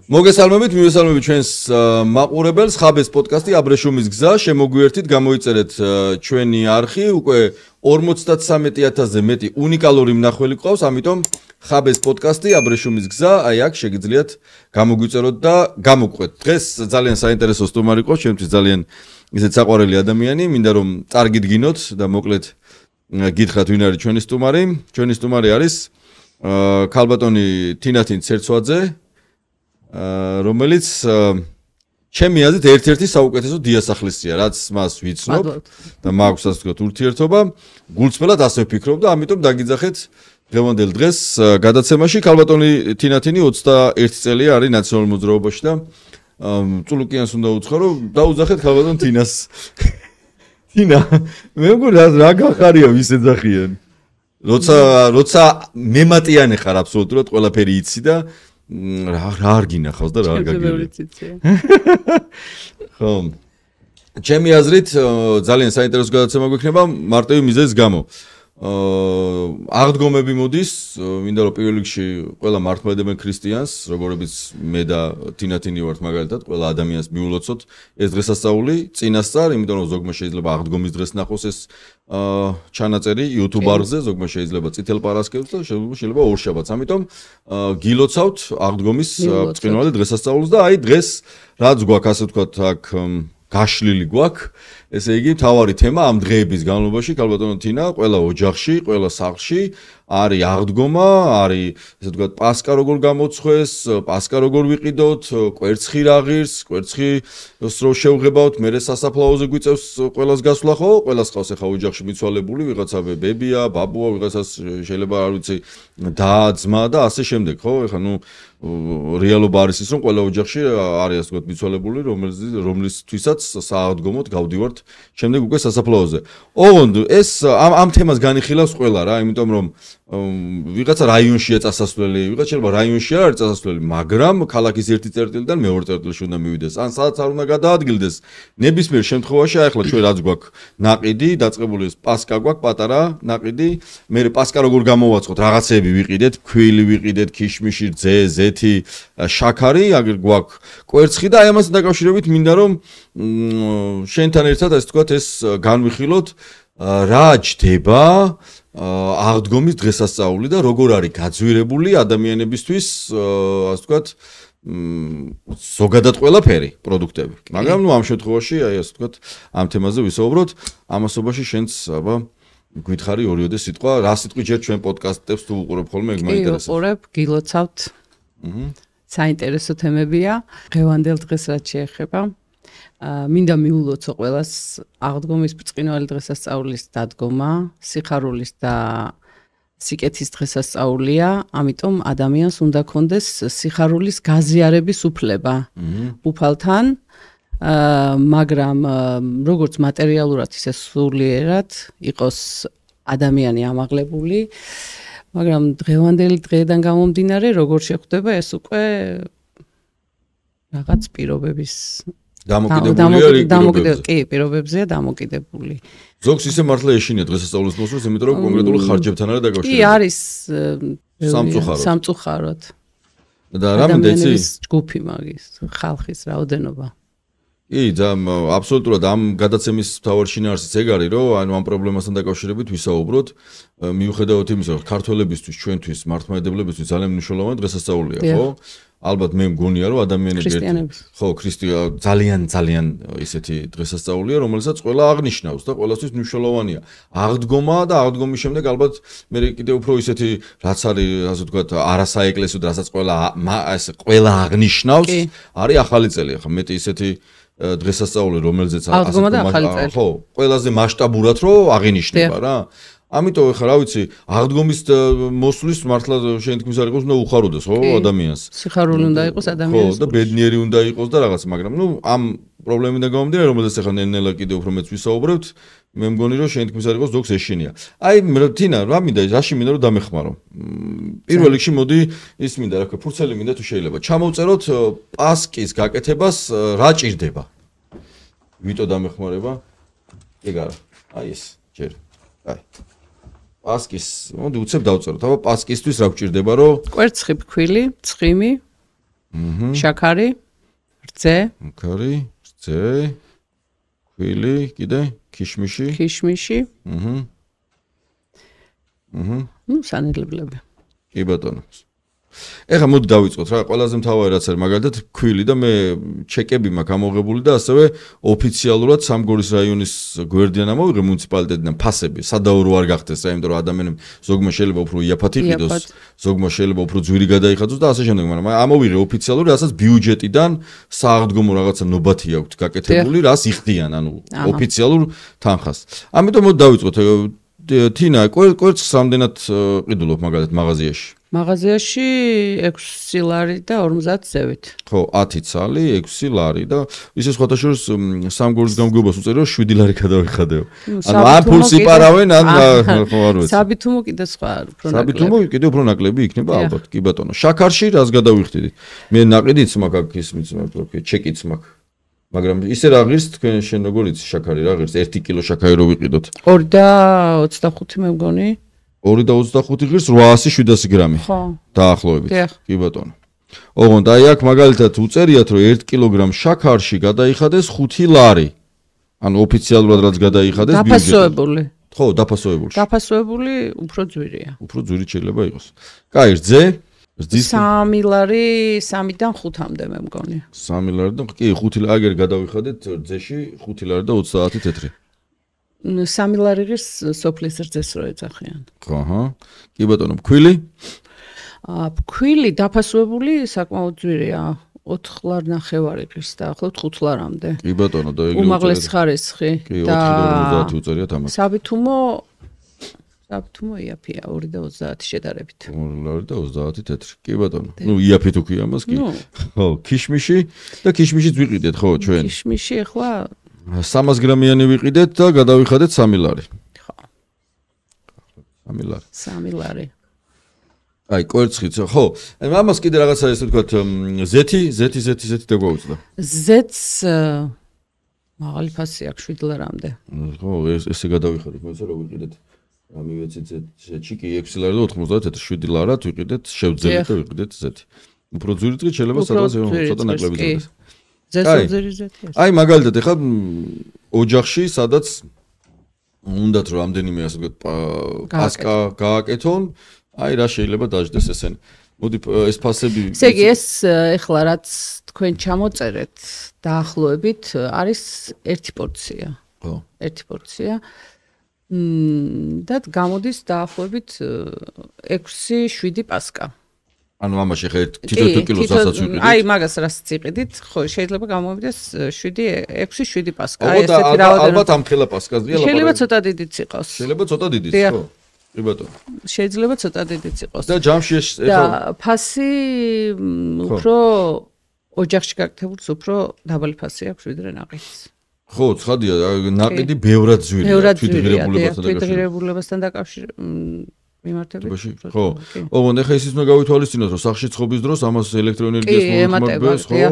მოგესალმებით, მივესალმებით ჩვენს მაყურებელს, ხაბეს პოდკასტი აბრეშუმის გზა, შემოგვიერთით, გამოიწერეთ ჩვენი არხი, უკვე 53000-ზე მეტი უნიკალური მნახველი ყავს, ამიტომ ხაბეს პოდკასტი აბრეშუმის გზა, აი აქ შეგიძლიათ გამოგვიწეროთ და გამოგყვეთ. დღეს ძალიან საინტერესო სტუმარი ყავს, ჩვენთვის ძალიან ისეთ საყვარელი ადამიანი, მინდა რომ წარგიდგინოთ და მოკლედ გითხრათ ვინ არის ჩვენი სტუმარი. ჩვენი სტუმარი არის ქალბატონი თინათინ ცერცვაძე, რომელიც ჩემი აზრით ერთ-ერთი საუკეთესო დიასახლისია, რაც მას ვიცნობ და მაქვს ასე ვთქვათ ურთიერთობა, გულწრფელად ასე ვფიქრობ და ამიტომ დაგიძახეთ დღევანდელ დღეს გადაცემაში. ქალბატონი თინათინი 21 წელია არის ნაციონალურ მოძრაობაში და წულუკიანს უნდა უცხო რომ დაუძახეთ ქალბატონ თინას. თინა, მე მგონი რა გახარია ვის ეძახიან. როცა მემატიანე ხარ აბსოლუტურად ყველაფერი იცი და რა არ გინახავს და რა არ გაგიგია. ხო. ჩემი აზრით ძალიან საინტერესო გადაცემა გვექნება მარტივი მიზეზის გამო. აღდგომები მოდის, მინდა რომ პირველ რიგში ყველა მართლმადიდებელ ქრისტიანს, როგორებიც მე და თინათინი ვართ მაგალითად, ყველა ადამიანს მიულოცოთ ეს დღესასწაული წინასწარ, იმიტომ რომ ზოგმა შეიძლება აღდგომის დღეს ნახოს ეს ჩანაწერი YouTube არხზე, ზოგმა შეიძლება წითელ პარასკევს და შეიძლება ორშაბათს. ამიტომ გილოცავთ აღდგომის ბრწყინვალე დღესასწაულს და აი დღეს რაც გვაქვს ასე ვთქვათ აქ გაშლილი გვაქვს, ესე იგი თავარი თემა ამ დღეების განმავლობაში ქალბატონო თინა ყველა ოჯახში, ყველა სახლში არის აღდგომა, არის ესე ვთქვათ პასკა როგორ გამოცხეს, პასკა როგორ ვიყიდოთ, კვერცხი რა ღირს, კვერცხის რო შევღებავთ, მერე სასაფლაოზე გვიწევს ყველას გასვლა ხო? ყველას ყავს ახლა ოჯახში მიცვალებული, ვიღაცა ბებია, ბაბუა, ვიღაცას შეიძლება არ ვიცი და ძმა და ასე შემდეგ, ხო? ეხლა ნუ რეალობა არის ის რომ ყველა ოჯახში არის ასე ვთქვათ მიცვალებული, რომლისთვისაც სააღდგომოდ გავდივართ შემდეგ უკვე სასაფლაოზე. ოღონდ ეს ამ თემას განიხილავს ყველა რა, იმიტომ რომ ვიღაცა რაიონშია წასასვლელი, ვიღაცა შეიძლება რაიონში არ არის წასასვლელი, მაგრამ ქალაქის ერთი წერტილიდან მეორე წერტილში უნდა მივიდეს. ან სადაც არ უნდა გადაადგილდეს. ნებისმიერ შემთხვევაში აი ახლა ჩვენ რაც გვაქვს ნაყიდი, დაწყებული ეს პასკა გვაქვს პატარა ნაყიდი, მე პასკა როგორ გამოვაწყოთ, რაღაცეები ვიყიდეთ, ქვილი ვიყიდეთ, ქიშმიში, ძე, ზეთი, შაქარი, აგერ გვაქვს კვერცხი და აი ამასთან დაკავშირებით მინდა რომ შენთან ერთად ასე ვთქვათ ეს განვიხილოთ რა ჯდება აღდგომის დღესასწაული და როგორ არის გაძვირებული ადამიანებისთვის ასე ვთქვათ ზოგადად ყველაფერი პროდუქტები. მაგრამ ნუ ამ შემთხვევაში აი ასე ვთქვათ ამ თემაზე ვისაუბროთ. ამასობაში შენც აბა გითხარი ორიოდე სიტყვა, რა სიტყვი ჯერ ჩვენ პოდკასტებს თუ უყურებ ხოლმე ეგ მაინტერესებს. უყურებ, გილოცავთ. საინტერესო თემებია. დღევანდელ დღეს რაც შეეხება მინდა მიულოცო ყველას აღდგომის ბრწყინვალე დღესასწაულის დადგომა, სიხარულის და სიკეთის დღესასწაულია, ამიტომ ადამიანს უნდა კონდეს სიხარულის გაზიარების უფლება უფალთან, მაგრამ როგორც მატერიალურად ისე სულიერად იყოს ადამიანი ამაღლებული, მაგრამ დღევანდელი დღეიდან გამომდინარე როგორ შეხვდება ეს უკვე რაღაც პირობების დამოკიდებულია პირობებზეა დამოკიდებული. ზოგს ისე მართლა ეშინია დღესასწაულის მოსვლას, იმიტომ რომ კონკრეტული ხარჯებთან არის დაკავშირებული. კი, არის სამწუხაროდ. და რა მინდა იცი? ჯგუფი მაგის, ხალხის რაოდენობა. კი, და აბსოლუტურად ამ გადაცემის მთავარი შინაარსიც ეგ არის, რომ ანუ ამ პრობლემასთან დაკავშირებით ვისაუბროთ, მიუხედავად იმისა, რომ ქართველებისთვის, ჩვენთვის, მართლმადიდებლებისთვის ძალიან მნიშვნელოვანი დღესასწაულია, ხო? ალბათ მე მგონია რომ ადამიანები ხო ძალიან ისეთი დღესასწაულია რომელსაც ყველა აღნიშნავს და ყველასთვის მნიშვნელოვანია აღდგომა და აღდგომის შემდეგ ალბათ მე კიდევ უფრო ისეთი რაც არის ასე ვთქვათ არასაეკლესიო რასაც ყველა აღნიშნავს არის ახალი წელი ახლა მეტი ისეთი დღესასწაული რომელზეც აღდგომა და ახალი წელი ხო ყველაზე მასშტაბურად რომ აღინიშნება რა ამიტომ ახლა რა ვიცი აღდგომის მოსვლის მართლა შენ თქმის არ იყოს უნდა უხაროდეს ხო ადამიანს სიხარული უნდა იყოს ადამიანს ხო და ბედნიერი უნდა იყოს და რაღაც მაგრამ ნუ ამ პრობლემიდან გამომდინარე რომელზეც ახლა ნელ-ნელა კიდევ უფრო მეც ვისაუბრებთ მე მგონი რომ შენ თქმის არ იყოს ზოგს ეშინია აი თინა რა მინდა რაში მინდა რომ დამეხმარო პირველ რიგში მოდი ის მინდა რა ქვია ფურცელი მინდა თუ შეიძლება ჩამოვწეროთ პასკის გაკეთებას რა ჭირდება ვიტო დამეხმარება ეგ არა აი ეს ჯერ აი პასკის, მოდი უცებ დავწეროთ. აბა პასკისთვის რა გვჭირდება, რომ კვერცხი, ფქვილი, ცხიმი, შაქარი, რძე, შაქარი, რძე, ქვილი, კიდე, ქიშმიში. ქიშმიში. სანელებლები. კი ბატონო. ეხლა მოდი დავიწყოთ რა, ყველაზე მთავარი რაც არის მაგალითად ქვილი და მე ჩეკები მაქვს ამოღებული და ასევე ოფიციალურად სამგორის რაიონის გვერდიდან ამოვიღე მუნიციპალიტეტიდან ფასები, სადაო არ გახდეს რა, იმიტომ რომ ადამიანებს ზოგმა შეიძლება უფრო იაფად იყიდოს, ზოგმა შეიძლება უფრო ძვირი გადაიხადოს და ასე შემდეგ, მაგრამ ამოვიღე ოფიციალური, რასაც ბიუჯეტიდან სააღდგომო რაღაცა ნობათი აქვს გაკეთებული, რას იხდიან, ანუ ოფიციალურ თანხას. ამიტომ მოდი დავიწყოთ. თინა, კვერცხს რამდენად ყიდულობ მაგალითად მაღაზიაში? მაღაზიაში 6 ლარი და 50 ზევით. ხო, 10 ცალი, 6 ლარი და ისე სხვათა შორის სამგორის გამგეობას უწერი რომ 7 ლარი გადავიხადეო. ანუ ამ ფულს იპარავენ, ან ხო არ ვიცი. საბითუმო კიდე სხვა უფრო ნაკლები. საბითუმო კიდე უფრო ნაკლები იქნება ალბათ, კი ბატონო. შაქარში რას გადავიხდით? მე ნაყიდიც მაქვს აქ ის მიცნობ, ჩეკიც მაქვს. მაგრამ ისე რა ღირს თქვენ შენ როგორ იცი შაქარი რა ღირს 1 კილო შაქარი რო ვიყიდოთ 2.25 მე მგონი 2.25 ღირს 800-700 გრამი ხო დაახლოებით კი ბატონო ოღონდ აი აქ მაგალითად უწერიათ რომ 1 კილოგრამ შაქარში გადაიხადეს 5 ლარი ანუ ოფიციალურად რაც გადაიხადეს დაფასოებული ხო დაფასოებული უფრო ძვირია უფრო ძვირი შეიძლება იყოს კაი რძე 3 ლარი 3-დან 5-მდე მე მგონი 3 ლარიდან კი 5 ლარი აგერ გადავიხადეთ რძეში 5 ლარი და 30 თეთრი 3 ლარი ღირს სოფლის რძეს რო ეძახიან ხო აჰა კი ბატონო ფქვილი ფქვილი დაფასოებული საკმაოდ ძვირია 4 ლარ ნახევარი ღირს დაახლოებით 5 ლარამდე კი ბატონო და ეგრე უმაღლესი ხარისხი და 4.50 უწერიათ ამას საბთუმო იაფია 2.30 შედარებით 2 ლარი და 30 თეთრი კი ბატონო ნუ იაფით უქვია ამას კი ხო ქიშმიში და ქიშმიშიც ვიყიდეთ ხო ჩვენ ქიშმიში ახლა 300 გრამიანი ვიყიდეთ და გადავიხადეთ 3 ლარი ხო 3 ლარი 3 ლარი აი კვერცხიც ხო ამას კიდე რაღაცა ესე ვთქვათ ზეთი და გვაუწდა ზეთს მაღალი ფასი აქვს 7 ლარამდე ხო ესე გადავიხადეთ მე რა ვიყიდეთ ამივეცით ზეთში კი 6 ლარი და 90 7 ლარად ვიყიდეთ შევძელით და ვიყიდეთ ზეთი უფრო ძვირი დღით შეიძლება სადღაც ცოტა ნაკლები დღეს ზესოძერი ზეთი აი მაგალითად ეხლა ოჯახში სადაც უნდათ რომ რამდენიმე ასე ვთქვათ პასკა გააკეთონ აი რა შეიძლება დაждდეს ესენი მოდი ეს ფასები ესე იგი ეს ეხლა რაც თქვენ ჩამოწერეთ დაახლოებით არის 1 პორცია ხო 1 პორცია და გამოდის დაახლოებით 6-7 პასკა. ანუ ამაში ხე თითო კილოსაც ვიყიდით. აი მაგას რასაც იყიდით, ხო, შეიძლება გამოვიდეს 6-7 პასკა. აი ესეთი რაოდენობა. ალბათ ამ ხელა პასკას დია ლაპარაკი. შეიძლება ცოტა დიდიც იყოს. შეიძლება ცოტა დიდიც, ხო? კი ბატონო. შეიძლება ცოტა დიდიც იყოს. და ჯამში ეს და ფასი უფრო ოჯახში გაკეთებულს უფრო დაბალი ფასი აქვს ვიდრე ნაყიდს. ხო, ცხადია, ნაყიდი ბევრად ძვირია, თვითღირებულებასთან მიმართებით. ხო. ოღონდ ეხა ისიც უნდა გავითვალისწინოთ, რომ სახლში ცხოვრების დროს ამას ელექტროენერგიას მოუმართებს, ხო?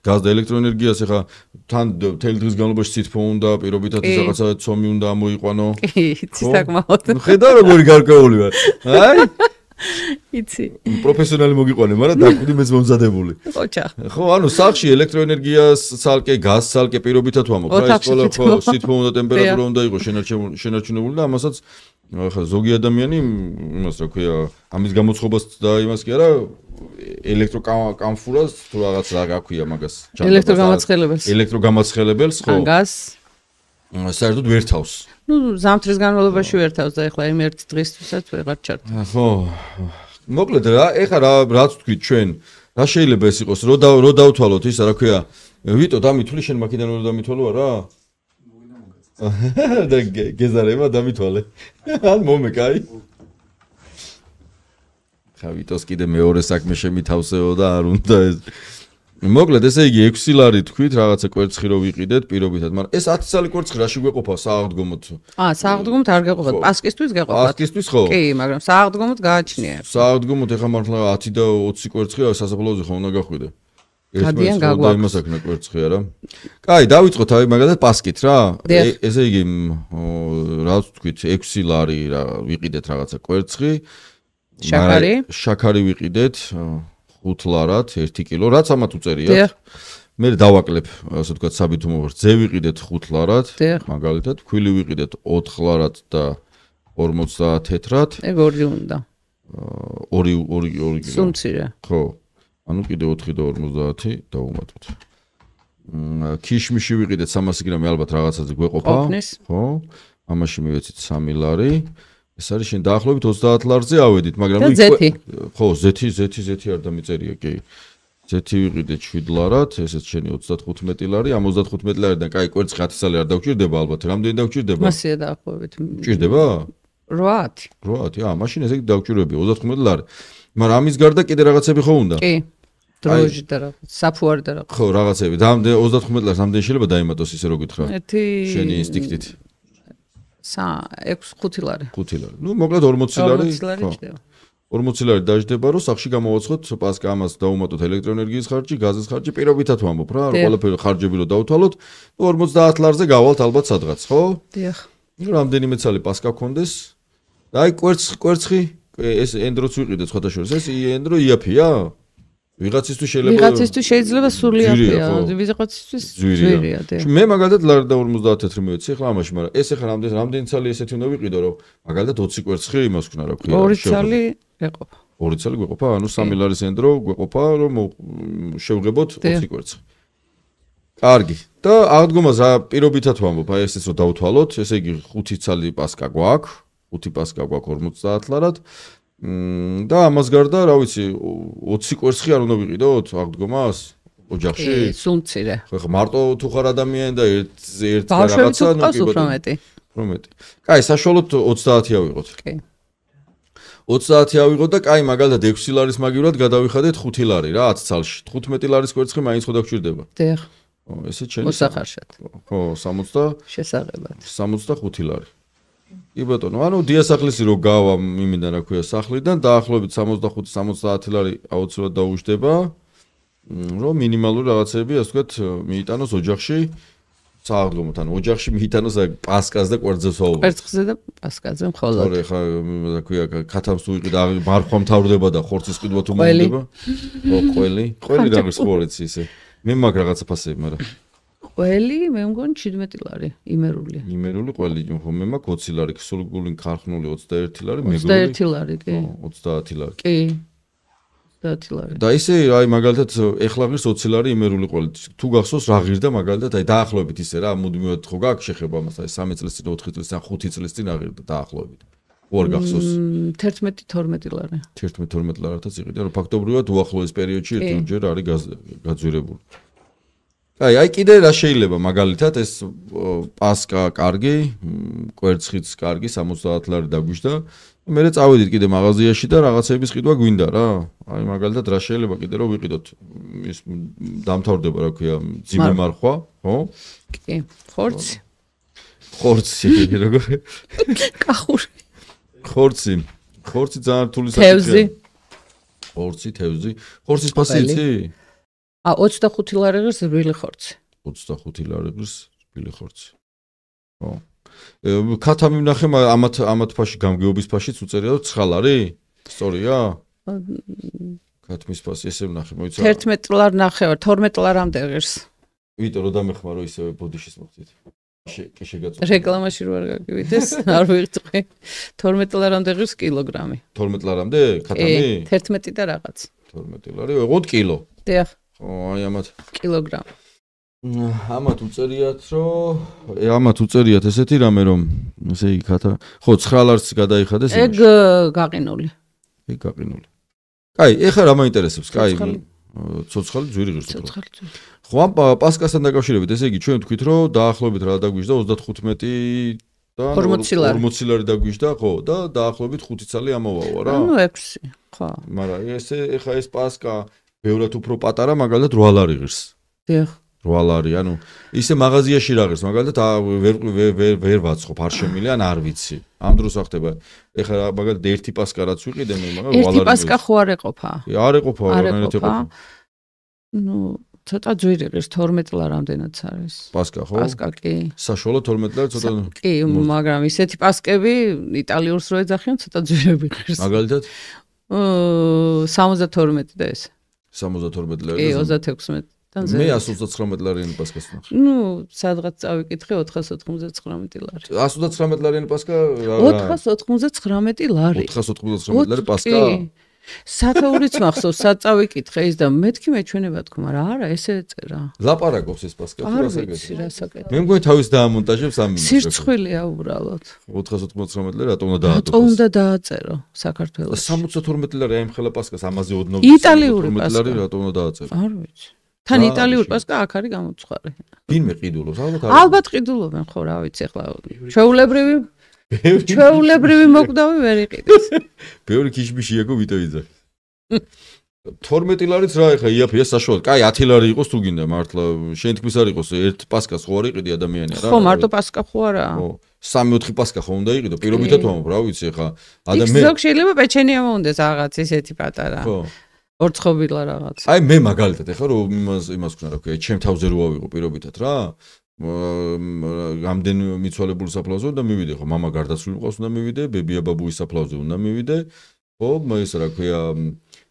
გაზ და ელექტროენერგიას ეხა თან მთელი დღის განმავლობაში სითბო უნდა, პირობითად ის რაღაცა ცომი უნდა ამოიყვანო. კი, იცი საკმაოდ. ხედავ როგორი გარკვეული ვარ. აი იცი. პროფესიონალი მოგიყვანე, მაგრამ დაკვდი მეც მომზადებული. ოჩა. ხო, ანუ სახლში ელექტროენერგიას ცალკე, გაზ ცალკე პირობითად ვამბობ. რა ის ყველა ხო, სითბო უნდა, ტემპერატურა უნდა იყოს შენარჩუნებული და ამასაც ახლა ზოგი ადამიანი იმას რა ქვია, ამის გამოცხობას და იმას კი არა, ელექტროკამფურას თუ რაღაც რა გაქვია მაგას. ელექტროგამაცხელებელს, ხო. ან გაზს. საერთოდ ვერ თავს. ნუ ზამთრის განმავლობაში ვერ თავს და ეხლა იმ ერთ დღისთვისაც ვეღარ ჩართ. ხო. მოკლედ რა, ეხლა რაც თქვით ჩვენ, რა შეიძლება ეს იყოს, რო დავთვალოთ ისა, რა ქვია, ვიტო დამითვლი შენ მაქედან რო დამითვალო არა? და გეზარება დამითვალე. ან მომეკაი. ხა ვიტოს კიდე მეორე საქმე შემითავსეო და არ უნდა ეს. მოკლედ ესე იგი 6 ლარი თქვით რაღაცა კვერცხი რო ვიყიდეთ პირობითად, მაგრამ ეს 10 წელი კვერცხი რაში გვეყოფა სააღდგომოთ? სააღდგომოთ არ გეყოფათ, პასკისთვის გეყოფათ. პასკისთვის ხო? კი, მაგრამ სააღდგომოთ გააჩნია. სააღდგომოთ ეხა მართლა 10 და 20 კვერცხი სასაფლაოზე ხო უნდა გახვიდე? გადიან გაგვაქვს. იმას აქნა კვერცხი არა. კაი, დავიწყოთ აი მაგალითად პასკით რა. ესე იგი რა თქვით 6 ლარი რა ვიყიდეთ რაღაცა კვერცხი. შაქარი ვიყიდეთ 5 5 ლარად 1 კილო, რაც ამათ უწერიათ. მე დავაკლებ, ასე ვთქვათ, საბითუმო რძე ვიყიდეთ 5 ლარად, მაგალითად, ქვილი ვიყიდეთ 4 ლარად და 50 თეთრად. ეგ ორი უნდა. 2 კილო. სუმცირე. ხო. ანუ კიდე 4 და 50 დავუმატოთ. ქიშმიში ვიყიდეთ 300 გრამი, ალბათ რაღაცაზე გვეყოფა. ხო. ამაში მივეცით 3 ლარი. ეს არის შენ დაახლოებით 30 ლარზე ავედით, მაგრამ ხო, ზეთი არ დამიწერია, კი. ზეთი ვიყიდეთ 7 ლარად, ესეც შენი 35 ლარი, ამ 35 ლარიდან კაი კვერცხი 10 წელი არ დაგჭირდება ალბათ. რამდენი დაგჭირდება? მასია დაახლოებით. ჭირდება? 8. 8, მაშინ ესე დაგჭირები 35 ლარი. მაგრამ ამის გარდა კიდე რაღაცები ხო უნდა? კი. დროჟი და რაღაც, საფუარი და რაღაც. ხო, რაღაცები. და 35 ლარს ამდენი შეიძლება დაიმატოს ისე რო გითხრა. შენი ინსტინქტით. 5 ლარი. 5 ლარი. ნუ მოკლედ 40 ლარი. 40 ლარი ჭდება. 40 ლარი დაждდება, რომ სახში გამოვაცხოთ პასკა ამას დავუმატოთ ელექტროენერგიის ხარჯი, გაზის ხარჯი, პირობითად ვამბობ რა, რომ ყველაფერი ხარჯები რო დავთვალოთ, 50 ლარზე გავალთ ალბათ სადღაც, ხო? დიახ. ნუ რამდენიმე წელი პასკა გქონდეს. და აი კვერცხი, ეს ენდროც ვიყიდეთ სხვათა შორის, ეს ენდრო იაფია? ვიღაცისთვის შეიძლება სული იაფია, ვიღაცისთვის ძვირია, დიახ. მე მაგალითად ლარი და 50 თეთრი მივეცი ახლა ამაში, მაგრამ ეს ახლა რამდენი წელი ესეთი უნდა ვიყიდო, რომ მაგალითად 20 კვერცხი იმას ვქნა რა ქვია. 2 წელი ეყოფა. 2 წელი გვეყოფა, ანუ 3 ლარის ენდრო გვეყოფა, რომ შევღებოთ 20 კვერცხი. კარგი. და აღდგომას პირობითად ვამბობ, აი ესეც რომ დავთვალოთ, ესე იგი 5 წელი პასკა გვაქვს, 5 პასკა გვაქვს 50 ლარად. და ამას გარდა, რა ვიცი, 20 კვერცხი არ უნდა ვიყიდოთ აღდგომას ოჯახში? სუმცირე. ხო, მარტო თუ ხარ ადამიანი და ერთ რაღაცა, ნუ კი ბატონო. პრომეტი. კაი, საშუალოდ 30 ავიღოთ. კი. 30 ავიღოთ და კაი, მაგალითად 6 ლარის მაგივრად გადავიხადეთ 5 ლარი რა 10 წალში. 15 ლარის კვერცხი მაინც ხო დაგჭირდება? დიახ. ესე ჩემი მოსახარშად. ხო, 60 შესაძლებლად. 65 ლარი. კი ბატონო, ანუ დიასახლისი რო გავა იმიდან რა ქვია სახლიდან, დაახლოებით 65-70 ლარი აუცილებლად დაუждდება, რომ მინიმალური რაღაცები, ასე ვთქვათ, მიიტანოს ოჯახში. სააღდგომოთ, ანუ ოჯახში მიიტანოს პასკას და კვერცხზე ვაუბრობ. კვერცხზე და პასკაზე მხოლოდ. ორი, ხა, რა ქვია, ქათამს თუ იყიდა, მარხვა მთავრდება და ხორცის ყიდვა თუ მომდება. ხო, ყველი რა გსხორეცი ისე. მე მაგ რაღაცა ფასები, მაგრამ ყველი, მე მგონი 17 ლარი, იმერული. იმერული ყველი, ხო, მე მაგ 20 ლარი, სულგული ქარხნული 21 ლარი, მეგრული 21 ლარი, კი. 30 ლარი. კი. 30 ლარი. და ისე, აი, მაგალითად, ეხლა ღირს 20 ლარი იმერული ყველი. თუ გახსოვს რა ღირდა მაგალითად, აი, დაახლოებით ისე რა, მუდმივად ხო გაქვს შეხება ამას, აი, 3 წლის წინ, 4 წლის წინ, 5 წლის წინ რა ღირდა დაახლოებით. უარ გახსოვს? 11-12 ლარი. 11-12 ლარათაც იყიდა, რომ ფაქტობრივად უახლოეს პერიოდში ერთჯერ არის გაძვირებული. აი კიდე რა შეიძლება მაგალითად ეს პასკა კარგი, კვერცხიც კარგი 70 ლარი დაგვიჟდა. მე წავედით კიდე მაღაზიაში და რაღაცების ყიდვა გვინდა რა. აი მაგალითად რა შეიძლება კიდე რომ ვიყიდოთ ის დამთავრდება რა ქვია ძიმე მარხვა, ხო? კი, ხორცი. ხორცი როგორ? კახური. ხორცი ძალიან რთული საკითხია. თევზი. ხორცის ფასი იცი? 25 ლარი ღირს რბილი ხორცი. 25 ლარი ღირს რბილი ხორცი. ხო. ქათამი ვნახე ამათ ფაში გამგეობის ფაშიც უწერია 9 ლარი? სწორია? ქათმის ფასი ესე ვნახე, მოიცა. 11 ლარი ნახევარ, 12 ლარამდე ღირს. ვიტო რომ დამეხმარო ისევ ბოდიშის მოხდით. კი შეგაწყვეტ. რეკლამაში რო არ გაგივიდეს, არ ვიღწვი. 12 ლარამდე ღირს კილოგრამი. 12 ლარამდე ქათამი? 11 და რაღაც. 12 ლარი, 5 კილო. დიახ. ხო, აი ამათ კილოგრამი. ამათ უწერიათ ესეთი რამე რომ ესე იგი ქათა. ხო, 9 ლარს გადაიხადეს იმაში. ეგ გაყინული. კაი, ეხლა რა მაინტერესებს? კაი, ცოცხალი ძვირი ღირს უფრო. ხო, ამ პასკასთან დაკავშირებით, ესე იგი ჩვენ ვთქვით, რომ დაახლოებით რა დაგვიჟდა 35 და 40 ლარი დაგვიჟდა, ხო, და დაახლოებით 5 წელი ამოვავა რა. ანუ 6, ხო. მაგრამ ეხლა ეს პასკა ბევრად უფრო პატარა, მაგალითად 8 ლარი ღირს. დიახ. 8 ლარი, ანუ ისე მაღაზიაში რა ღირს, მაგალითად ვერ ვაცხობ, არ შემილი ან არ ვიცი. ამ დროს ახდება. ეხლა მაგალითად ერთი პასკა რაც ვიყიდე მე, მაგრამ 8 ლარი. ერთი პასკა ხო არ ეყოფა? არ ეყოფა, რანაირად ეყოფა. ნუ ცოტა ძვირი ღირს 12 ლარამდენაც არის. პასკა ხო? პასკა კი. საშუალო 12 ლარი ცოტა. კი, მაგრამ ისეთი პასკები იტალიურს რო ეძახიან, ცოტა ძვირები ღირს. მაგალითად 72 და ეს. 72 ლარი. კი, 36-დან მე 129 ლარიანი პასკას ვნახე. ნუ, სადღაც წავიკითხე 499 ლარი. 129 ლარიანი პასკა 499 ლარი. 499 ლარი პასკა. სათაურიც მახსოვს, სად წავიკითხე ის და მეთქი მეჩვენება თქო, მაგრამ არა, ესე ეწერა. ლაპარაკობს ეს პასკა, არ ვიცი რა საკეთე. მე მგონი თავის დაამონტაჟებს ამ მინუტს. სირცხვილია უბრალოდ. 499 ლარი რატომ უნდა დააწერო? რატომ უნდა დააწერო საქართველოს? 72 ლარი აიმხელა პასკას, ამაზე ოდნავ იტალიური ლარი რატომ უნდა დააწერო? არ ვიცი. თან იტალიური პასკა აქ არის გამოცხარე. ვინმე ყიდულობს? ალბათ ყიდულობენ ხო, რა ვიცი, ახლა ჩვეულებრივი მოკვდავი ვერ იყიდეს. ბევრი ქიშბიში ეკო ვიტო იძახის. 12 ლარიც რა ეხა იაფია საშუალოდ. კაი 10 ლარი იყოს თუ გინდა მართლა. შენ თქმის არ იყოს ერთ პასკას ხო არ იყიდი ადამიანი რა. ხო, მარტო პასკა ხო არა. ხო. 3-4 პასკა ხო უნდა იყიდო. პირობითად ვამბობ, რა ვიცი ეხა ადამიანი. ზოგ შეიძლება პეჩენია მომდეს რაღაც ისეთი პატარა. ხო. ორცხობილა რაღაც. აი მე მაგალითად ეხა რომ იმას ვქნა რა ქვია, ჩემ თავზე რო ავიღო პირობითად რა. გამდენ მიცვალებულ საფლავზე და მივიდე ხო მამა გარდაცვლილი ყავს უნდა მივიდე ბებია ბაბუის საფლავზე უნდა მივიდე ხო ეს რა ქვია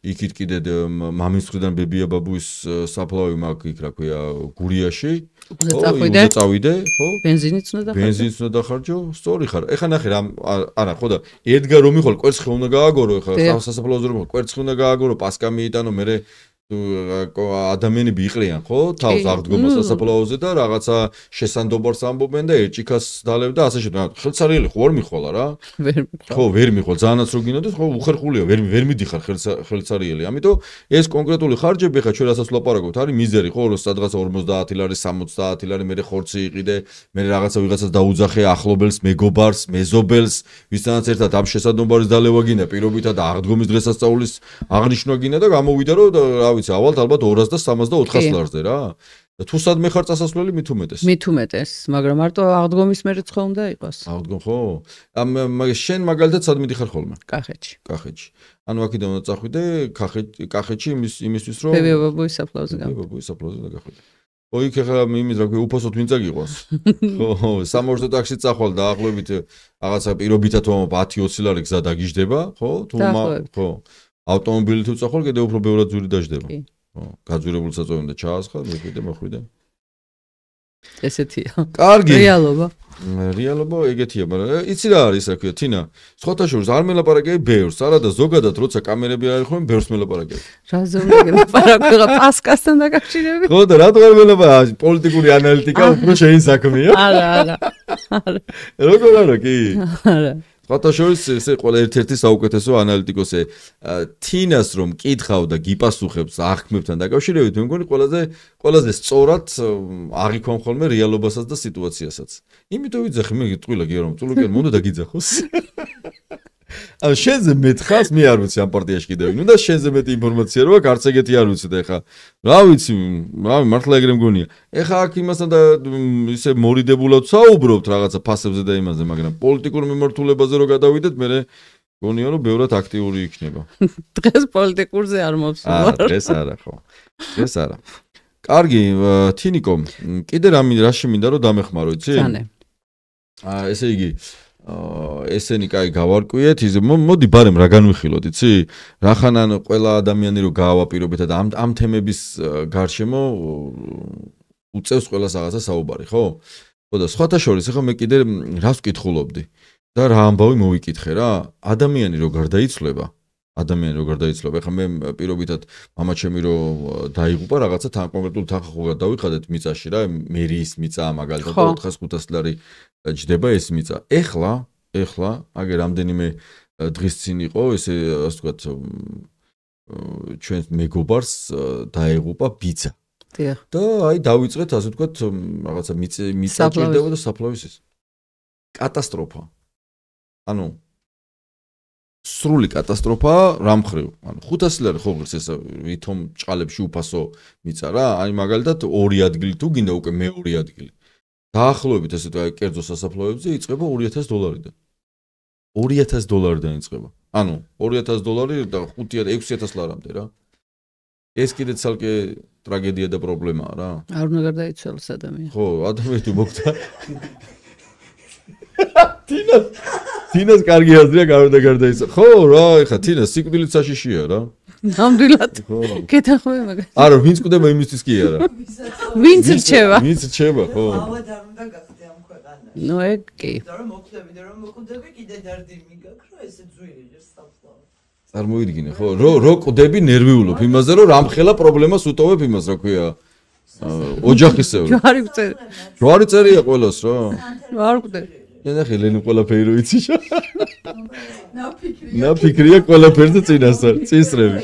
იქით კიდე მამის მხრიდან ბებია ბაბუის საფლავი მაქვს იქ რა ქვია გურიაში უნდა წავიდე ხო ბენზინიც უნდა დახარჯო სწორი ხარ ეხა ნახე რა არა ხო და ერთგან რომ მიხვალ კვერცხი უნდა გააგორო ეხა სასაფლავზე რომ კვერცხი უნდა გააგორო პასკა მიიტანო მე ადამიანები იყრიან ხო თავს აღდგომას სასაფლაოზე და რაღაცა შესანდობარს ამბობენ და ერჭიქას დალევ და ასე შედა ხელსარიელი ხო არ მიხვალა რა ხო ვერ მიხვალ ძალიანაც რო გინოდეს ხო უხერხულია ვერ მიდიხარ ხელსარიელი ამიტომ ეს კონკრეტული ხარჯები ხა ჩვენ რასაც ვლაპარაკობთ არის მიზერი ხო რომ სადღაც 50 ლარი 70 ლარი მე ხორცი იყიდე მე რაღაცა ვიღაცას დაუძახე ახლობელს მეგობარს მეზობელს ვისთანაც ერთად ამ შესაძლებლობის დალევა გინდა პირობითად აღდგომის დღესასწაულის აღნიშვნა გინდა და გამოვიდა რომ ვიცი ავალთ ალბათ 200 და 300 და 400 ლარზე რა და თუ სადმე ხარ წასასვლელი მით უმეტეს მაგრამ მარტო აღდგომის მერეც ხო უნდა იყოს აღდგომ ხო მაგ შენ მაგალითად სად მიდიხარ ხოლმე კახეთში ანუ აქედან უნდა წახვიდე კახეთში იმისთვის რომ ბებია-ბაბუის საფლავზე და გახვიდე ო იქ ახლა იმის რა ქვია უფასოდ ვინ წაგიყვას ხო სამორთო ტაქსით წახვალ და ახლობით რაღაცა პირობითად 10-20 ლარი გზა დაგიждდება ხო თუ ხო ავტომობილი თუ წახვალ კიდე უფრო ბევრად ძვირი დაждდება. ხო, გაძვირებულ საწოვენ და ჩაასხა, მოხვიდე. ესეთია. კარგი. რეალობა ეგეთია, მაგრამ იცი რა არის, რა ქვია, თინა. სხვათა შორის არ მელაპარაკები ბევრს, არა და ზოგადად როცა კამერები არ ხომ ბევრს მელაპარაკები. რა ზოგადად პასკასთან დაკავშირებით? ხო და რატო არ მელაპარაკე? პოლიტიკური ანალიტიკა უფრო შენი საქმეა. არა. როგორ არა კი? არა. სხვათა შორის ესე ყველა ერთ-ერთი საუკეთესო ანალიტიკოსე თინას რომ კითხავ და გიპასუხებს აღქმებთან დაკავშირებით მე მგონი ყველაზე სწორად აღიქვამ ხოლმე რეალობასაც და სიტუაციასაც იმიტომ ვიძახი მე ტყუილა გია რომ წულუკენ მომდა დაგიძახოს ან შენზე მეთხას მე არ ვიცი ამ პარტიაში კიდევ ვინ უნდა შენზე მეტი ინფორმაცია რო აქვს არც ეგეთი არ ვიცი და ეხა რა ვიცი მართლა ეგრე მგონია ეხა აქ იმასთან და ისე მორიდებულად საუბრობთ რაღაცა ფასებზე და იმაზე მაგრამ პოლიტიკურ მიმართულებაზე რო გადავიდეთ მე მგონია რომ ბევრად აქტიური იქნება დღეს პოლიტიკურზე არ მოვსვლა დღეს არა ხო დღეს არა კარგი თინიკო კიდე რა შემინდა რომ დამეხმარო იცი ესე იგი ესენი კაი გავარკვიეთ ის მოდი ბარემ რა განვიხილოთ იცი რახანან ყველა ადამიანი რო გაავაპირობეთ და ამ თემების გარშემო უწევს ყველას რაღაცა საუბარი ხო ხო და სხვათა შორის ახლა მე კიდე რას ვკითხულობდი და რა ამბავი მოვიკითხე რა ადამიანი რო გარდაიცვლება ახლა მე პირობითად მამა ჩემი რო დაიღუპა რაღაცა კონკრეტულ თანხმობა დავიხადეთ მიწაში რა მერის მიწა მაგალითად 400-500 ლარი ჯდება ეს მიწა ეხლა აგე რამდენიმე დღის წინ იყო ესე ასე ვთქვათ ჩვენ მეგობარს დაეღუპა ბიძა და აი დავიწყეთ ასე ვთქვათ რაღაცა მიწა ჭირდება და საფლავის ეს კატასტროფა ანუ სრული კატასტროფა რამხრივ ანუ 500 ლარი ხო ღირს ეს ვითომ ჭყალებში უფასო მიწა რა აი მაგალითად 2 ადგილი თუ გინდა უკვე მეორე ადგილი დაახლოებით ესე თუ აი კერძო სასაფლაოებზე იწყება $2000-დან $2000-დან იწყება ანუ $2000 და 6000 ლარამდე რა ეს კიდე ცალკე ტრაგედია და პრობლემაა რა არ უნდა გარდაიცვალოს ადამიანი ხო ადამიანი მოგდა თინას კარგი აზრია გარდაიცვალა ხო რა ეხა თინა სიკვდილით საშიშია რა ნამდვილად. გეთანხმები მაგას. არა, ვინც კვდება იმისთვის კი არა. ვინც რჩება? ვინც რჩება, ხო. ავად არ უნდა გახდე ამ ქვეყანაში. ნუ ეგ კი. და რომ მოხდები და რომ მოკვდები კიდე დარდი მიგაქ რომ ესე ძვირი ჯერ საფლავი. წარმოიდგინე, ხო, რო კვდები ნერვიულობ იმაზე, რომ რამხელა პრობლემას უტოვებ იმას, რა ქვია. ოჯახისეულ. ჯვარი წერი. ჯვარი წერია ყველას რა. არ კვდები. ნახე ლენი ყველაფერი რო იცი შა. ნაფიქრია. ნაფიქრია ყველაფერზე წინასწარ, წისრები.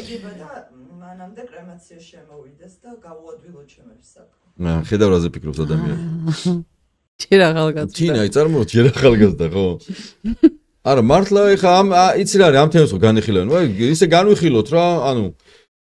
მანამდე კრემაცია შემოვიდეს და გავუადვილო ჩემებს საქმე. ხედავ რაზე ფიქრობს ადამიანი. ჯერ ახალგაზრდა. თინა, წარმოვიდგინე ჯერ ახალგაზრდა, ხო? არა, მართლა ეხა ამ იცი რა არის ამ თემას ხო განიხილავენ, ისე განვიხილოთ რა, ანუ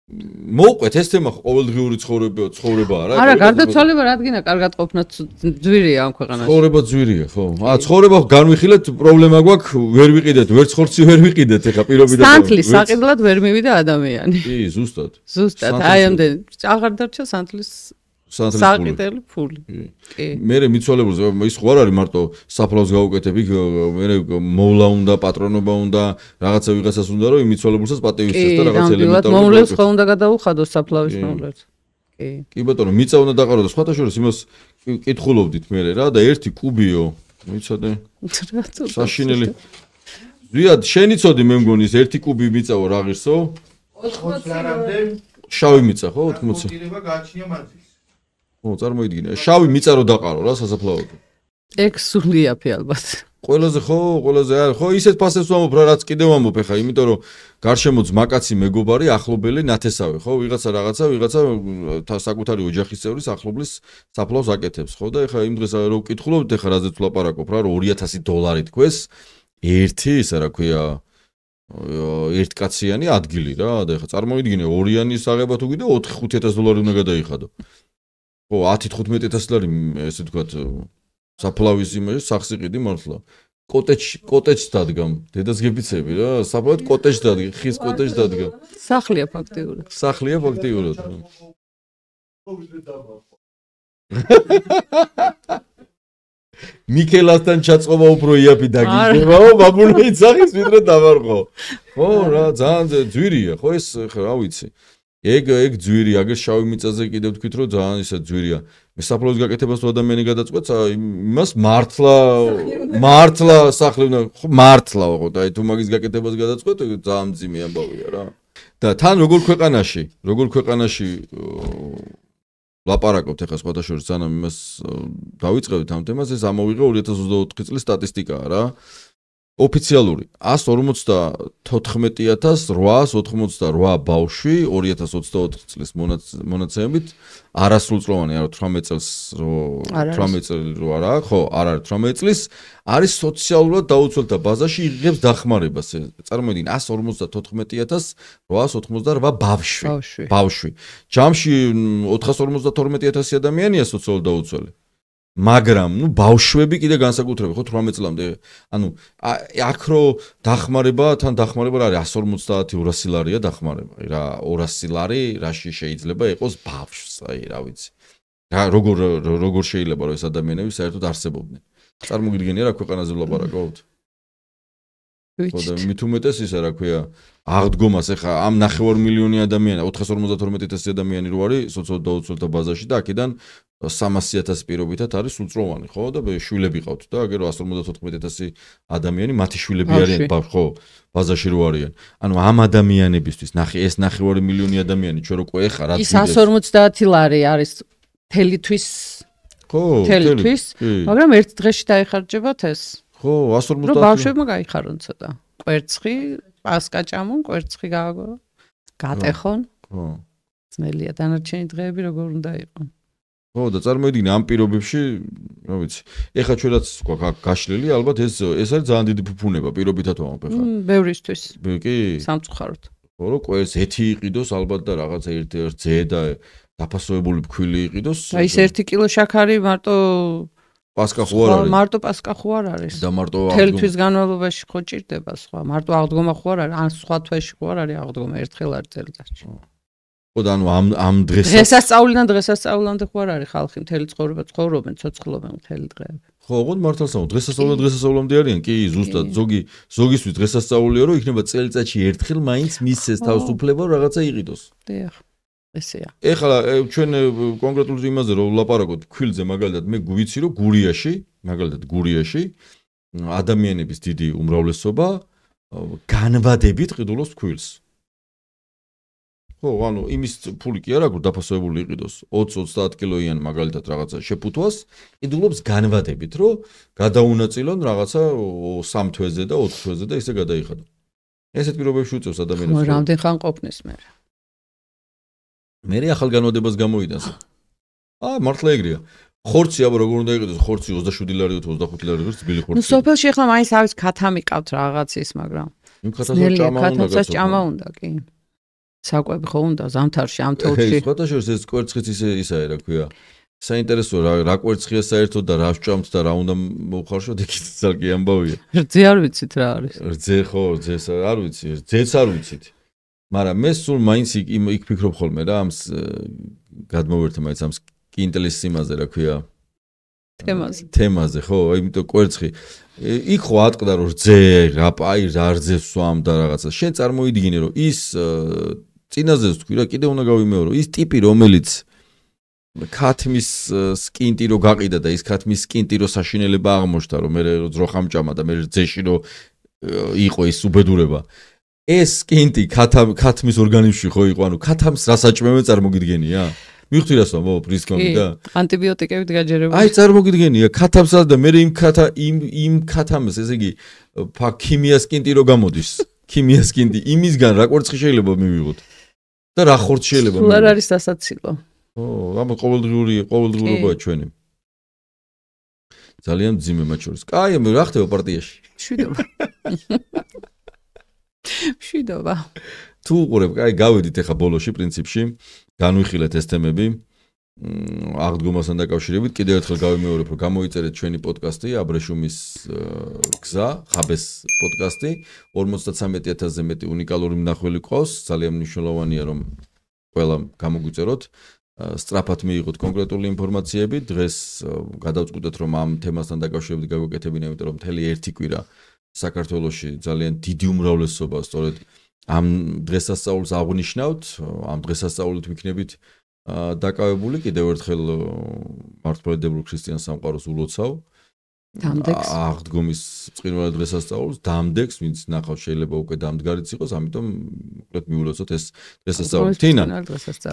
მოუყვეთ ეს თემა ყოველდღიური ცხოვრებაა რა. არა, გარდაცვალება რადგინა კარგად ყოფნა ძვირია ამ ქვეყანაში. ცხოვრება ძვირია, ხო? ცხოვრება განვიხილეთ, პრობლემა გვაქვს, ვერ ვიყიდეთ, ვერც ხორცი ვერ ვიყიდეთ ეხა პირობიდან. სანთლის საყიდლად ვერ მივიდა ადამიანი. კი, ზუსტად. ზუსტად, აი ამდენ აღარ დარჩა სანთლის საყიდელი ფული. კი. მე მიცვალებულს ის ხო არ არის მარტო საფლავს გაუკეთები, მე მოვლა უნდა, პატრონობა უნდა, რაღაცა ვიღაცას უნდა რომ იმიცვალებულსაც პატივისცეს და რაღაც ელემენტარული მოვლებს ხო უნდა გადაუხადოს საფლავის მოვლებს. კი. კი ბატონო, მიწა უნდა დაყარო და სხვათა შორის იმას კითხულობდით მე რა და ერთი კუბიო, ვიცოდე. საშინელი. ზიად, შენიცოდი მე მგონი ეს ერთი კუბი მიწაო რა ღირსო? 80 ლარამდე შავი მიწა ხო 80? მოტივება გააჩნია მათთვის. ხო, წარმოიდგინე. შავი მიწა რო დაყარო რა სასაფლაოდ. ეგ სულიაფი ალბათ. ყველაზე ხო, ყველაზე არა, ხო ისეთ ფასებს ვამბობ რა რაც კიდევ ვამბობ ეხა, იმიტომ რომ გარშემო ძმაკაცი მეგობარი ახლობელი ნათესავე, ხო, ვიღაცა საკუთარი ოჯახის წევრის ახლობლის საფლავს აკეთებს, ხო და ეხა იმ დღეს რო ვკითხულობთ ეხა რაზეც ვლაპარაკობ რა, რომ $2000 თქვეს ერთი ისა რა ქვია ერთკაციანი ადგილი რა და ეხა წარმოიდგინე ორიანის აღება თუ კიდე $4,000-5,000 უნდა გადაიხადო. ხო 10-15,000 ესე ვთქვათ საფლავის იმაში სახსიყიდი მართლა. კოტეჯს დადგამ, დედას გებიცები რა, საფლავად კოტეჯს დადგა, ხის კოტეჯს დადგა. სახლია ფაქტიურად. სახლია ფაქტიურად. მიკელასთან ჩაწყობა უფრო იაფი დაგიჟდებაო, ბაბუნა იცახის ვიდრე დავარყო. ხო რა, ძალიან ძვირია, ხო ეს რა ვიცი. ეგ ძვირი, აგერ შავი მიწაზე კიდევ თქვით რომ ძალიან ისე ძვირია. მე საფლავის გაკეთებას თუ ადამიანი გადაწყვეტს, იმას მართლა სახლი უნდა მართლა ხო და აი თუ მაგის გაკეთებას გადაწყვეტ, ძალიან მძიმე ამბავია რა. და თან როგორ ქვეყანაში ლაპარაკობთ ახლა სხვათა შორის სანამ იმას დავიწყებთ ამ თემას, ეს ამოვიღე 2024 წლის სტატისტიკაა რა. ოფიციალური 154,888 ბავშვი 2024 წლის მონაცემებით არასრულწლოვანი არა 18 წელს 18 წელი რო არა ხო არ არის 18 წლის არის სოციალურად დაუცველთა ბაზაში იღებს დახმარებას წარმოიდგინე 154,888 ბავშვი ჯამში 452,000 ადამიანია სოციალურად დაუცველი მაგრამ ნუ ბავშვები კიდე განსაკუთრებით ხო 18 წლამდე ანუ აქ რო დახმარება თან დახმარება რა არის 150-200 ლარია დახმარება რა 200 ლარი რაში შეიძლება იყოს ბავშვს აი რა ვიცი რა როგორ შეიძლება რომ ეს ადამიანები საერთოდ არსებობდნენ წარმოგიდგენია რა ქვეყანაზე ვლაპარაკობთ ხო და მით უმეტეს ისა რა ქვია აღდგომას ეხა ამ 9 მილიონი ადამიანი 452,000 ადამიანი რო არის სოციალურად დაუცველთა ბაზაში და აქედან 300,000 პირობითად არის სრულწლოვანი ხო და შვილები ყავთ და აგერ 154,000 ადამიანი მათი შვილები არიან ხო ბაზაში რო არიან ანუ ამ ადამიანებისთვის ნახე ეს 9 მილიონი ადამიანი ჩვენ რო ყვეხა რა ის 150 ლარი არის თელთვის ხო თელთვის მაგრამ ერთ დღეში დაიხარჯებათ ეს ხო 150 რომ ბავშვებმა გაიხარონ ცოტა კვერცხი პასკა ჭამონ კვერცხი გატეხონ ხო ძნელია დანარჩენი დღეები როგორ უნდა იყოს ხო და წარმოიდგინე ამ პირობებში რა ვიცი ეხა ჩვენაც გვაქვს გაშლილი ალბათ ეს არის ძალიან დიდი ფუფუნება პირობითად ვამბობ ეხა ბევრისთვის კი სამწუხაროდ ხო რომ კვერს ეთი იყიდოს ალბათ და რაღაც ერთ ძე და დაფასოებული ფქვილი იყიდოს აი ეს 1 კილო შაქარი მარტო პასკა ხო არ არის მარტო პასკა ხო არ არის და მარტო თელთვის განმავლობაში ხო ჭირდება სხვა მარტო აღდგომა ხო არ არის ან სხვა თვეში ხო არ არის აღდგომა ერთხელ არ წელიწადში ხო და ანუ ამ დღესასწაულიდან დღესასწაულამდე ხო არ არის ხალხი მთელი ცხოვრება ცხოვრობენ ცოცხლობენ მთელი დღეები ხო, ოღონდ მართალსა დღესასწაულამდე არიან, კი, ზუსტად, ზოგისთვის დღესასწაულია, რომ იქნება წელიწადში ერთხელ მაინც მისცეს თავს უფლება რაღაცა იყიდოს. დიახ. ესეა. ეხლა ჩვენ კონკრეტულად იმაზე რომ ვლაპარაკოთ ქვილზე მაგალითად მე გვიცი რომ გურიაში ადამიანების დიდი უმრავლესობა განვადებით ყიდულობს ქვილს. ხო, ანუ იმის ფული კი არ აქვს დაფასებული იყიდოს 20-30 კილოიან მაგალითად რაღაცა შეფუთვას, ყიდულობს განვადებით, რომ გადაუნაწილონ რაღაცა 3 თვეზე და 4 თვეზე და ისე გადაიხადო. ესეთ პირობებში უწევს ადამიანებს. ხო, რამდენ ხან ყოფნის მე. მე ახალ განვადებას გამოიტანს. მართლა ეგრეა. ხორცი აბა როგორ უნდა იყიდოს? ხორცი 27 ლარი თუ 25 ლარი ღირს ძველი ხორცი. ნუ სოფელში ახლა მაინც არის ქათამი ყავთ რაღაცის, მაგრამ იმ ქათასაც ჭამა უნდა, კი. საკვები ხო უნდა ზამთარში ამ თოვლში. სხვა შორის ეს კვერცხიც ისაა, რა ქვია. საინტერესოა რა კვერცხია საერთოდ და რა სჭამთ და რა უნდა მოხარშოთ იქით ძალკე ამბავია. რძე არ ვიცით რა არის. რძე ხო, რძეს არ ვიცი, რძეც არ ვიცით. მაგრამ მე სულ მაინც იქ ფიქრობ ხოლმე რა ამ გადმოვერთე მაინც ამ კინტლის სიმაზე რა ქვია თემაზე ხო იმიტომ კვერცხი იქ ხო ატყდა რომ რძე რა პაი რა რძეს სვამ და რაღაცა შენ წარმოიდგინე რომ ის წინაზეც თქვი რა კიდე უნდა გავიმეორო ის ტიპი რომელიც ქათმის სკინტი რო გაყიდა და ის ქათმის სკინტი რო საშინელება აღმოჩნდა რომ მე ძროხამჭამა და მე რძეში რო იყო ის უბედურება ეს სკინტი ქათმის ორგანიზმში ხო იყო ანუ ქათამს რასაჭმევენ წარმოგიდგენია მივხვდი რას ვამბობ პრისკომი და ანტიბიოტიკებით გაჯერებული აი წარმოგიდგენია ქათამსა და მე იმ ქათამს ესე იგი ქიმია სკინტი რო გამოდის ქიმია სკინტი იმისგან რა კვერცხი შეიძლება მივიღოთ და რა ხორცი შეიძლება მივიღოთ სულ არ არის დასაცილო ო ამ ყოველდღიურობაა ჩვენი ძალიან ძიმე მათ შორის კაი რა ხდება პარტიაში მშვიდობა თუ უყურებ კაი გავედით ახლა ბოლოში პრინციპში განვიხილეთ ეს თემები აღდგომასთან დაკავშირებით კიდევ ერთხელ გავიმეორებ რომ გამოიწერეთ ჩვენი პოდკასტი აბრეშუმის გზა ხაბეს პოდკასტი 53000-ზე მეტი უნიკალური მნახველი ყავს ძალიან მნიშვნელოვანია რომ ყველა გამოგვიწეროთ სწრაფად მიიღოთ კონკრეტული ინფორმაციები დღეს გადავწყვიტეთ რომ ამ თემასთან დაკავშირებით გავაკეთებინა იმიტომ რომ მთელი ერთი კვირა საქართველოში ძალიან დიდი უმრავლესობა სწორედ ამ დღესასწაულს აღნიშნავთ, ამ დღესასწაულით ვიქნებით დაკავებული კიდევ ერთხელ მართლმადიდებლურ ქრისტიან სამყაროს ულოცავ. დამდეგს. აღდგომის წინვალე დღესასწაულს, დამდეგს, ვინც ნახავს შეიძლება უკვე დამდგარიც იყოს, ამიტომ უკეთ მიულოცოთ ეს დღესასწაული. თინა.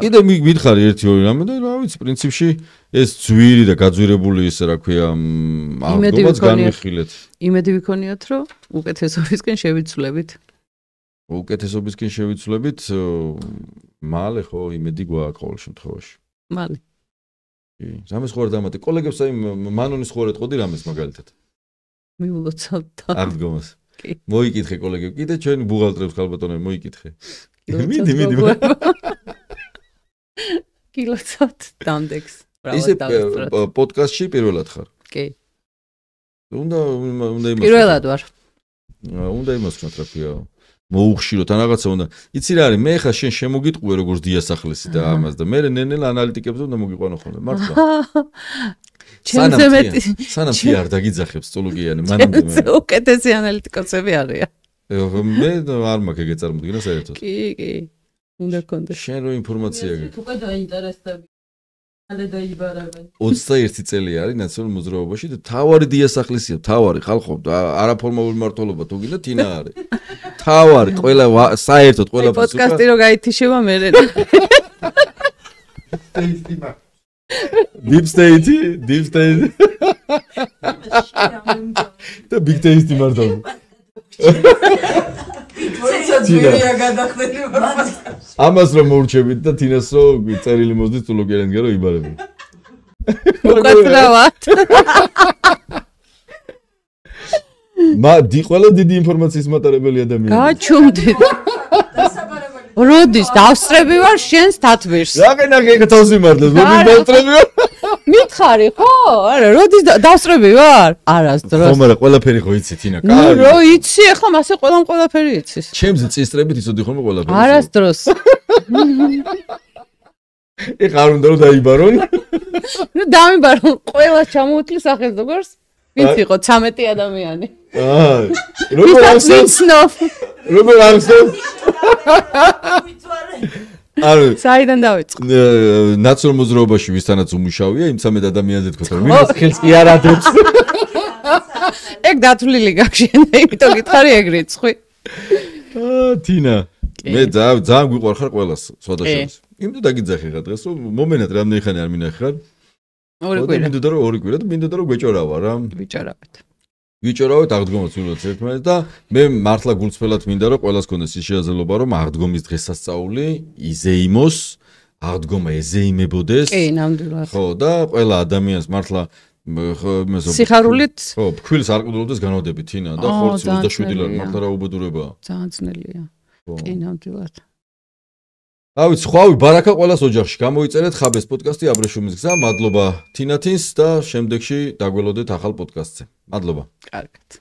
კიდე მითხარი 1-2 რამე და რა ვიცი, პრინციპში ეს ძვირი და გაძვირებული ისე რა ქვია აღდგომაც განვიხილეთ. იმედი ვიქონიათ, რომ უკეთესობისკენ შევიცვლებით. უკეთესობისკენ შევიცვლებით, მალე ხო იმედი გვაქვს ყოველ შემთხვევაში. მალე. კი, რამეს ხო არ დამატე. კოლეგებს აი მანონის ხო არ ეთყოდი რამეს მაგალითად. მიულოცავთ. აღდგომას. კი. მოიკითხე კოლეგებს. კიდე ჩვენ ბუღალტრებს ხალბატონები მოიკითხე. მიდი. გილოცავთ დამდეგს. ისე პოდკასტში პირველად ხარ. კი. უნდა იმას. პირველად ვარ. უნდა იმას ვთქვათ რა ქვია. მოუხშიროთ ან რაღაცა უნდა. იცი რა არის, მე ხა შენ შემოგიტყუე როგორც დიასახლესი და ამას და მე ნელ-ნელა ანალიტიკებზე უნდა მოგიყვანო ხოლმე. მართლა. ჩემზე მეტი. სანამ კი არ დაგიძახებს წოლოგიანი, მანამდე მე. უკეთესი ანალიტიკოსები არიან. მე არ მაქვს ეგ წარმოდგენა საერთოდ. კი. უნდა გქონდეს. შენ რო ინფორმაცია გაქვს. თუ გაინტერესდები. ალე დაიბარებენ. 21 წელი არის ნაციონალურ მოძრაობაში და თავარი დიასახლისია, თავარი ხალხო და არაფორმალური მმართველობა თუ გინდა თინა არის. თავარი ყველა საერთოდ ყველა პოდკასტი რო გაითიშება მე. Deep state. და big taste მარტო. ამას რომ მოურჩებით და თინას რო წერილი მოსდით წულოკერენგა რო იბარებენ. უკაცრავად. ყველა დიდი ინფორმაციის მატარებელი ადამიანი. გაჩუმდით. როდის დავსწრები ვარ შენს თათბირს. რაყენაღი ეგ თავს იმართლებს, როდის დავსწრები ვარ? მითხარი ხო? არა, როდის დავსწრები ვარ? არასდროს. ხომ არა, ყველაფერი ხო იცი თინა, კაი. ნუ რო იცი, ახლა მასე ყველაფერი იცის. ჩემზე წისტრებით იცოდი ხოლმე ყველაფერი. არასდროს. ეხლა არ უნდა რომ დაიბარონ. ნუ დამიბარონ, ყველა ჩამოუთლის სახელს როგორც ვინც იყო 13 ადამიანი? როგორ ახსენს? როგორ ახსენს? არა, საიდან დავიწყო? ნაცნობ მოძრაობაში ვისთანაც უმუშავია, იმ 13 ადამიანზე თქოს, რომ ვინც ხელს კი არ ადებს. ეგ დათვლილი გაგშენდა, იმიტომ გითხარი ეგ რიცხვი. თინა, მე ძალიან გვიყვარხარ ყველას, სხვადასხვა. იმიტომ დაგიძახე ხა დღეს, რომ მომენად რამდენი ხანი არ მინახარ. ორი კვირა. მინდოდა რომ ორი კვირა და მინდოდა რომ გვეჭორავა რა. ვიჭორავეთ აღდგომას ვინმე ერთმანეთს და მე მართლა გულწრფელად მინდა რომ ყველას კონდეს ის შეაძლებლობა რომ აღდგომის დღესასწაული იზეიმოს, აღდგომა ეზეიმებოდეს. კი, ნამდვილად. ხო, და ყველა ადამიანს მართლა სიხარულით ხო, ფქვილს არ ყიდულობდეს განავდებით თინა და ხორცი 27 ლარი მართლა რა უბედურებაა. ძალიან ძნელია. კი, ნამდვილად. ავიც ხვავი ბარაკა ყველას ოჯახში გამოიწერეთ ხაბეს პოდკასტი აბრეშუმის გზა. მადლობა თინათინს და შემდეგში დაგველოდეთ ახალ პოდკასტზე. მადლობა. კარგად.